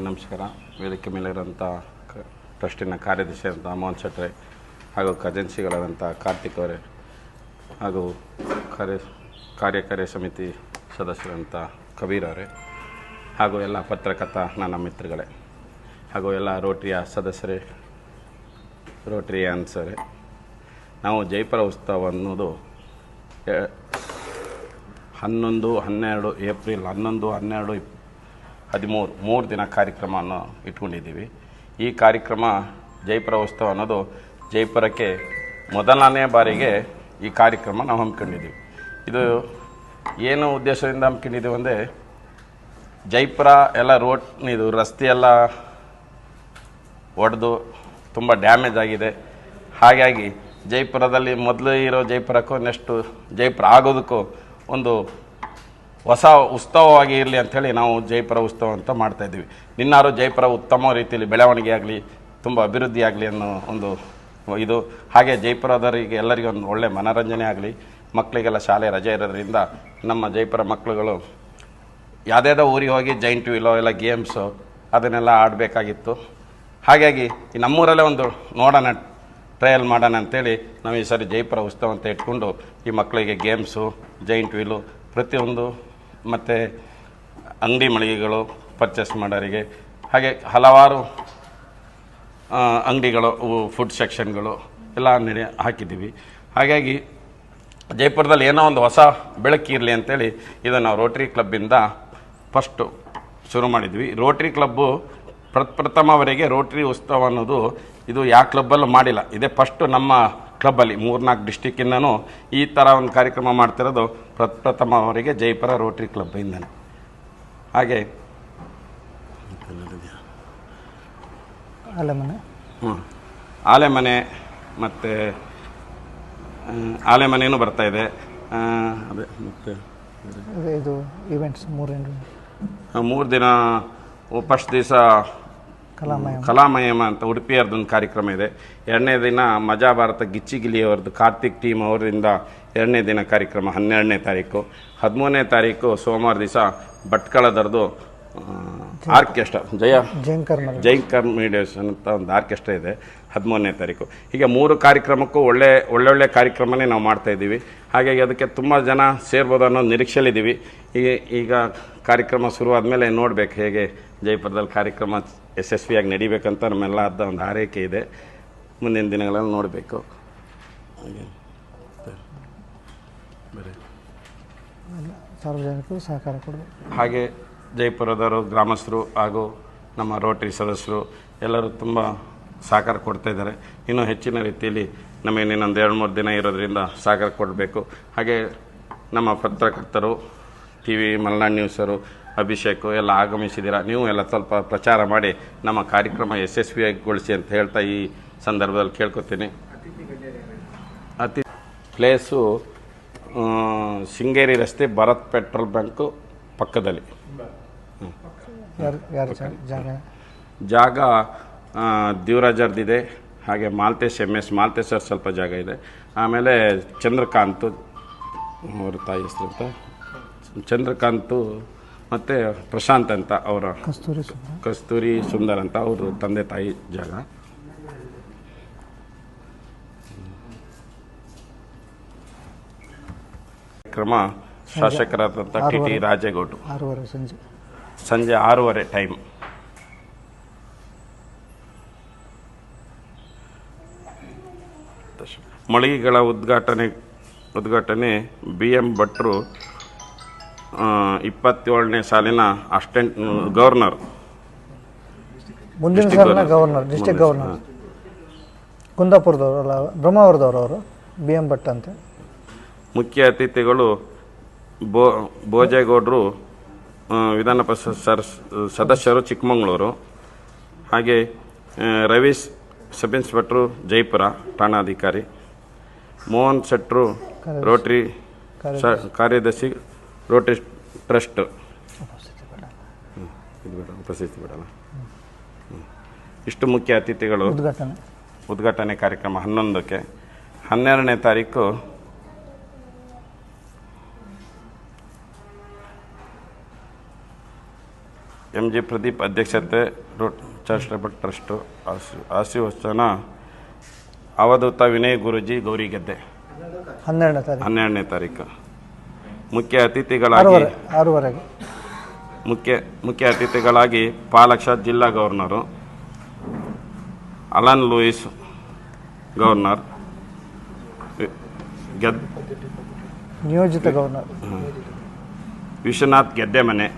ನಮಸ್ಕಾರ. ವೇದಿಕೆ ಮೇಲಿರುವಂಥ ಟ್ರಸ್ಟಿನ ಕಾರ್ಯದರ್ಶಿಯಾದಂಥ ಮೋಹನ್ ಶೆಟ್ರೆ ಹಾಗೂ ಖಜಾನ್ಸಿಗಳಾದಂಥ ಕಾರ್ತಿಕ್ ಅವರೇ ಹಾಗೂ ಕಾರ್ಯಕಾರಿ ಸಮಿತಿ ಸದಸ್ಯರಂಥ ಕಬೀರ್ ಅವರೇ ಹಾಗೂ ಎಲ್ಲ ಪತ್ರಕರ್ತ ನನ್ನ ಮಿತ್ರಗಳೇ ಹಾಗೂ ಎಲ್ಲ ರೋಟರಿಯ ಸದಸ್ಯರೇ, ರೋಟರಿಯನ್ಸರೇ, ನಾವು ಜೈಪುರ ಉತ್ಸವ ಅನ್ನೋದು 11, 12 ಏಪ್ರಿಲ್ 11, 12, 13 3 ದಿನ ಕಾರ್ಯಕ್ರಮವನ್ನು ಇಟ್ಕೊಂಡಿದ್ದೀವಿ. ಈ ಕಾರ್ಯಕ್ರಮ ಜೈಪುರ ಉತ್ಸವ ಅನ್ನೋದು ಜೈಪುರಕ್ಕೆ ಮೊದಲನೇ ಬಾರಿಗೆ ಈ ಕಾರ್ಯಕ್ರಮ ನಾವು ಹಮ್ಮಿಕೊಂಡಿದ್ದೀವಿ. ಇದು ಏನು ಉದ್ದೇಶದಿಂದ ಹಮ್ಮಿಕೊಂಡಿದ್ದೀವಿ ಅಂದರೆ, ಜೈಪುರ ಎಲ್ಲ ಇದು ರಸ್ತೆಯೆಲ್ಲ ಒಡೆದು ತುಂಬ ಡ್ಯಾಮೇಜ್ ಆಗಿದೆ. ಹಾಗಾಗಿ ಜೈಪುರದಲ್ಲಿ ಮೊದಲು ಇರೋ ಜೈಪುರಕ್ಕೂ ನೆಕ್ಸ್ಟು ಜೈಪುರ ಆಗೋದಕ್ಕೂ ಒಂದು ಹೊಸ ಉತ್ಸವವಾಗಿ ಇರಲಿ ಅಂಥೇಳಿ ನಾವು ಜೈಪುರ ಉತ್ಸವ ಅಂತ ಮಾಡ್ತಾಯಿದ್ದೀವಿ. ಇನ್ನಾರು ಜೈಪುರ ಉತ್ತಮ ರೀತಿಯಲ್ಲಿ ಬೆಳವಣಿಗೆ ಆಗಲಿ, ತುಂಬ ಅಭಿವೃದ್ಧಿ ಆಗಲಿ ಅನ್ನೋ ಒಂದು ಇದು. ಹಾಗೆ ಜೈಪುರದವರಿಗೆ ಎಲ್ಲರಿಗೂ ಒಂದು ಒಳ್ಳೆಯ ಮನೋರಂಜನೆ ಆಗಲಿ. ಮಕ್ಕಳಿಗೆಲ್ಲ ಶಾಲೆ ರಜೆ ಇರೋದ್ರಿಂದ ನಮ್ಮ ಜೈಪುರ ಮಕ್ಕಳುಗಳು ಯಾವುದ್ಯಾವುದೋ ಊರಿಗೆ ಹೋಗಿ ಜೈಂಟ್ ವೀಲೋ ಎಲ್ಲ ಗೇಮ್ಸು ಅದನ್ನೆಲ್ಲ ಆಡಬೇಕಾಗಿತ್ತು. ಹಾಗಾಗಿ ಈ ನಮ್ಮೂರಲ್ಲೇ ಒಂದು ನೋಡೋಣ, ಟ್ರಯಲ್ ಮಾಡೋಣ ಅಂಥೇಳಿ ನಾವು ಈ ಸಾರಿ ಜೈಪುರ ಉತ್ಸವ ಅಂತ ಇಟ್ಕೊಂಡು ಈ ಮಕ್ಕಳಿಗೆ ಗೇಮ್ಸು, ಜೈಂಟ್ ವೀಲು ಪ್ರತಿಯೊಂದು ಮತ್ತು ಅಂಗಡಿ ಮಳಿಗೆಗಳು ಪರ್ಚೇಸ್ ಮಾಡೋರಿಗೆ, ಹಾಗೆ ಹಲವಾರು ಅಂಗಡಿಗಳು, ಫುಡ್ ಸೆಕ್ಷನ್ಗಳು ಎಲ್ಲ ಹಾಕಿದ್ದೀವಿ. ಹಾಗಾಗಿ ಜೈಪುರದಲ್ಲಿ ಏನೋ ಒಂದು ಹೊಸ ಬೆಳಕಿರಲಿ ಅಂಥೇಳಿ ಇದನ್ನು ನಾವು ರೋಟರಿ ಕ್ಲಬ್ಬಿಂದ ಫಸ್ಟು ಶುರು ಮಾಡಿದ್ವಿ. ರೋಟರಿ ಕ್ಲಬ್ಬು ಪ್ರಥಮವರೆಗೆ ರೋಟರಿ ಉತ್ಸವ ಅನ್ನೋದು ಇದು ಯಾವ ಕ್ಲಬ್ಬಲ್ಲೂ ಮಾಡಿಲ್ಲ. ಇದೇ ಫಸ್ಟು ನಮ್ಮ ಕ್ಲಬ್ಬಲ್ಲಿ 3-4 ಡಿಸ್ಟಿಕ್ಕಿಂದನೂ ಈ ಥರ ಒಂದು ಕಾರ್ಯಕ್ರಮ ಮಾಡ್ತಿರೋದು ಪ್ರಥಮವರೆಗೆ ಜೈಪುರ ರೋಟರಿ ಕ್ಲಬ್ಬಿಂದನೇ. ಹಾಗೆ ಆಲೆಮನೆ ಮತ್ತು ಆಲೆಮನೆಯೂ ಬರ್ತಾಯಿದೆ. ಅದೇ ಮತ್ತು ಇದು ಈವೆಂಟ್ಸ್ 3 ದಿನ ಫಸ್ಟ್ ದಿವಸ ಕಲಾಮಯಮ ಅಂತ ಉಡುಪಿಯವ್ರದ್ದೊಂದು ಕಾರ್ಯಕ್ರಮ ಇದೆ. 2ನೇ ದಿನ ಮಜಾ ಭಾರತ ಗಿಚ್ಚಿಗಿಲಿ ಅವ್ರದ್ದು ಕಾರ್ತಿಕ್ ಟೀಮ್ ಅವರಿಂದ 2ನೇ ದಿನ ಕಾರ್ಯಕ್ರಮ 12ನೇ ತಾರೀಕು. 13ನೇ ತಾರೀಕು ಸೋಮವಾರ ದಿವಸ ಭಟ್ಕಳದವ್ರದ್ದು ಆರ್ಕೆಸ್ಟ್ರಾ ಜೈಂಕರ್ ಮೀಡಿಯೇಷನ್ ಅಂತ ಒಂದು ಆರ್ಕೆಸ್ಟ್ರಾ ಇದೆ 13ನೇ ತಾರೀಕು. ಹೀಗೆ 3 ಕಾರ್ಯಕ್ರಮಕ್ಕೂ ಒಳ್ಳೊಳ್ಳೆ ಕಾರ್ಯಕ್ರಮನೇ ನಾವು ಮಾಡ್ತಾಯಿದ್ದೀವಿ. ಹಾಗಾಗಿ ಅದಕ್ಕೆ ತುಂಬ ಜನ ಸೇರ್ಬೋದು ಅನ್ನೋ ನಿರೀಕ್ಷೆಯಲ್ಲಿದ್ದೀವಿ. ಈಗ ಕಾರ್ಯಕ್ರಮ ಶುರುವಾದ ಮೇಲೆ ನೋಡಬೇಕು ಹೇಗೆ ಜೈಪುರದಲ್ಲಿ ಕಾರ್ಯಕ್ರಮ ಯಶಸ್ವಿಯಾಗಿ ನಡಿಬೇಕಂತ ನಮ್ಮೆಲ್ಲ ಅದ ಒಂದು ಆರೈಕೆ ಇದೆ. ಮುಂದಿನ ದಿನಗಳಲ್ಲಿ ನೋಡಬೇಕು. ಸಾರ್ವಜನಿಕರು ಸಹಕಾರ ಕೊಡಬೇಕು. ಹಾಗೆ ಜೈಪುರದವರು, ಗ್ರಾಮಸ್ಥರು ಹಾಗೂ ನಮ್ಮ ರೋಟರಿ ಸದಸ್ಯರು ಎಲ್ಲರೂ ತುಂಬ ಸಹಕಾರ ಕೊಡ್ತಾಯಿದ್ದಾರೆ. ಇನ್ನೂ ಹೆಚ್ಚಿನ ರೀತಿಯಲ್ಲಿ ನಮಗೇನೊಂದು 2-3 ದಿನ ಇರೋದರಿಂದ ಸಹಕಾರ ಕೊಡಬೇಕು. ಹಾಗೆ ನಮ್ಮ ಪತ್ರಕರ್ತರು, TV ಮಲೆನಾಡು ನ್ಯೂಸರು, ಅಭಿಷೇಕು ಎಲ್ಲ ಆಗಮಿಸಿದ್ದೀರಾ. ನೀವು ಎಲ್ಲ ಸ್ವಲ್ಪ ಪ್ರಚಾರ ಮಾಡಿ ನಮ್ಮ ಕಾರ್ಯಕ್ರಮ ಯಶಸ್ವಿಯಾಗಿಗೊಳಿಸಿ ಅಂತ ಹೇಳ್ತಾ ಈ ಸಂದರ್ಭದಲ್ಲಿ ಕೇಳ್ಕೊತೀನಿ. ಪ್ಲೇಸು ಶೃಂಗೇರಿ ರಸ್ತೆ ಭರತ್ ಪೆಟ್ರೋಲ್ ಬ್ಯಾಂಕು ಪಕ್ಕದಲ್ಲಿ. ಜಾಗ ದೇವರಾಜರ್ದಿದೆ. ಹಾಗೆ ಮಾಲ್ತೇಶ್ MS ಮಾಲ್ತೇಶ್ವರ್ ಸ್ವಲ್ಪ ಜಾಗ ಇದೆ. ಆಮೇಲೆ ಚಂದ್ರಕಾಂತ್ ಅವ್ರ ತಾಯಿ ಹೆಸರು ಅಂತ ಚಂದ್ರಕಾಂತು ಮತ್ತು ಪ್ರಶಾಂತ್ ಅಂತ ಅವರ ಕಸ್ತೂರಿ ಸುಂದರ್ ಅಂತ ಅವರು ತಂದೆ ತಾಯಿ ಜಾಗ. ಕಾರ್ಯಕ್ರಮ ಶಾಸಕರಾದಂಥ TT ರಾಜೇಗೌಡರು ಸಂಜೆ 6:30 ಟೈಮ್. ಮಳಿಗೆಗಳ ಉದ್ಘಾಟನೆ BM ಭಟ್ರು 27ನೇ ಸಾಲಿನ ಅಸಿಸ್ಟೆಂಟ್ ಗವರ್ನರ್, ಮುಂದಿನ ಸಾಲಿನ ಗವರ್ನರ್, ಡಿಸ್ಟ್ರಿಕ್ಟ್ ಗವರ್ನರ್ ಕುಂದಾಪುರದವರು, ಬ್ರಹ್ಮಾವರದವರು, ಅವರು BM ಭಟ್ ಅಂತ. ಮುಖ್ಯ ಅತಿಥಿಗಳು ಭೋಜೇಗೌಡರು, ವಿಧಾನ ಪರಿಷತ್ ಸದಸ್ಯರು ಚಿಕ್ಕಮಗಳೂರು. ಹಾಗೆ ರವೀಶ್ ಸಬ್ ಇನ್ಸ್ಪೆಕ್ಟ್ರು ಜೈಪುರ ಠಾಣಾಧಿಕಾರಿ. ಮೋಹನ್ ಶೆಟ್ರು ರೋಟರಿ ಕಾರ್ಯದರ್ಶಿ ರೋಟರಿ ಟ್ರಸ್ಟ್. ಉಪಸ್ಥಿತಿ ಬಿಡಲ್ಲ. ಇಷ್ಟು ಮುಖ್ಯ ಅತಿಥಿಗಳು. ಉದ್ಘಾಟನೆ ಕಾರ್ಯಕ್ರಮ 11ಕ್ಕೆ. 12ನೇ ತಾರೀಕು ಎಂ ಜಿ ಪ್ರದೀಪ್ ಅಧ್ಯಕ್ಷತೆ ಚಾರಿಟಬಲ್ ಟ್ರಸ್ಟು ಆಶೀರ್ವಚನ ಅವಧೂತ ವಿನಯ್ ಗುರೂಜಿ ಗೌರಿಗೆದ್ದೆ 12ನೇ ತಾರೀಕು 12ನೇ ತಾರೀಕು. ಮುಖ್ಯ ಅತಿಥಿಗಳಾಗಿ 6:30ಗೆ ಮುಖ್ಯ ಅತಿಥಿಗಳಾಗಿ ಪಾಲಕ್ಷ ಜಿಲ್ಲಾ ಗವರ್ನರು, ಅಲನ್ ಲೂಯಿಸ್ ಗವರ್ನರ್, ನಿಯೋಜಿತ ಗವರ್ನರ್ ವಿಶ್ವನಾಥ್ ಗೆದ್ದೆಮನೆ,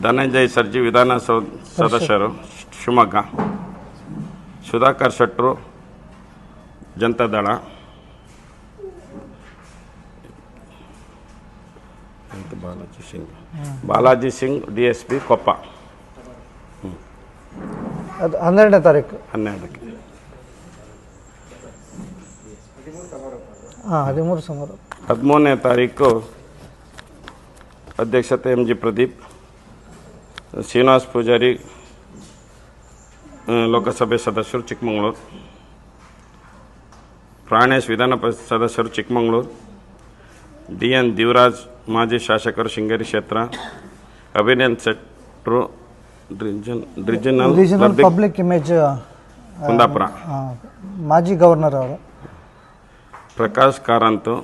ಧನಂಜಯ್ ಸರ್ಜಿ ವಿಧಾನಸೌಧ ಸದಸ್ಯರು ಶಿವಮೊಗ್ಗ, ಸುಧಾಕರ್ ಶೆಟ್ಟರು ಜನತಾದಳ, ಬಾಲಾಜಿ ಸಿಂಗ್ DSP ಕೊಪ್ಪ. ಅದು 12ನೇ ತಾರೀಕು 12ಕ್ಕೆ. 13 ಸೋಮವಾರ. 13ನೇ ತಾರೀಕು ಅಧ್ಯಕ್ಷತೆ ಎಂ ಜಿ ಪ್ರದೀಪ್, ಶ್ರೀನಿವಾಸ್ ಪೂಜಾರಿ ಲೋಕಸಭೆ ಸದಸ್ಯರು ಚಿಕ್ಕಮಗಳೂರು, ಪ್ರಾಣೇಶ್ ವಿಧಾನ ಪರಿಷತ್ ಸದಸ್ಯರು ಚಿಕ್ಕಮಗಳೂರು, DN ದಿವರಾಜ್ ಮಾಜಿ ಶಾಸಕರು ಶೃಂಗೇರಿ ಕ್ಷೇತ್ರ, ಅಭಿನಂದನ್ ಶೆಟ್ಟರು ರೀಜನಲ್ ಪಬ್ಲಿಕ್ ಇಮೇಜ್ ಕುಂದಾಪುರ, ಮಾಜಿ ಗವರ್ನರ್ ಅವರು, ಪ್ರಕಾಶ್ ಕಾರಂತು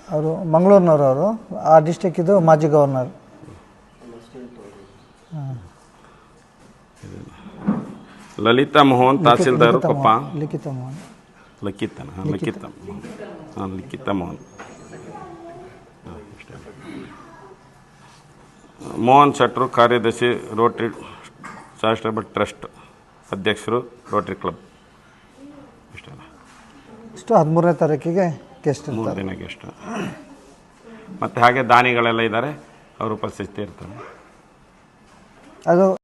ಅವರು ಮಂಗಳೂರಿನವರು, ಅವರು ಆ ಡಿಸ್ಟಿಕ್ ಇದು ಮಾಜಿ ಗವರ್ನರ್. ಲಲಿತಾ ಮೋಹನ್ ತಹಸೀಲ್ದಾರ್ ಕೊಪ್ಪ, ಲಿಖಿತ ಮೋಹನ್ ಲಿಖಿತ ಮೋಹನ್, ಮೋಹನ್ ಶೆಟ್ಟರು ಕಾರ್ಯದರ್ಶಿ ರೋಟರಿ ಚಾರಿಟಬಲ್ ಟ್ರಸ್ಟ್ ಅಧ್ಯಕ್ಷರು ರೋಟರಿ ಕ್ಲಬ್. ಇಷ್ಟು 13ನೇ ತಾರೀಕಿಗೆ ಗೆಸ್ಟ್ 3 ದಿನ ಗೆಸ್ಟ್. ಮತ್ತು ಹಾಗೆ ದಾನಿಗಳೆಲ್ಲ ಇದ್ದಾರೆ, ಅವರು ಉಪಸ್ಥಿತಿ ಇರ್ತಾರೆ. ಅದು